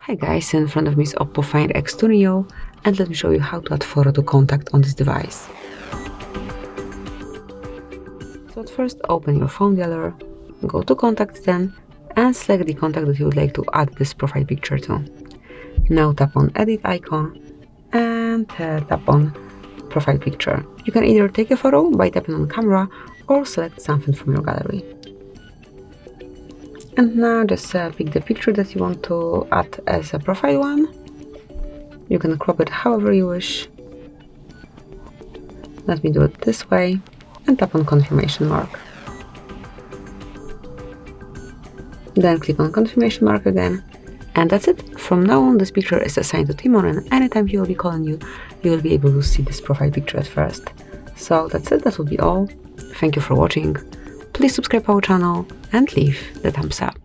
Hi guys, in front of me is OPPO Find X2 Neo, and let me show you how to add photo to contact on this device. So at first open your phone dialer, go to contacts then, and select the contact that you would like to add this profile picture to. Now tap on edit icon and tap on profile picture. You can either take a photo by tapping on camera or select something from your gallery. And now just pick the picture that you want to add as a profile one. You can crop it however you wish. Let me do it this way and tap on confirmation mark. Then click on confirmation mark again. And that's it. From now on, this picture is assigned to Timon, and anytime he will be calling you, you will be able to see this profile picture at first. So that's it. That will be all. Thank you for watching. Please subscribe our channel and leave the thumbs up.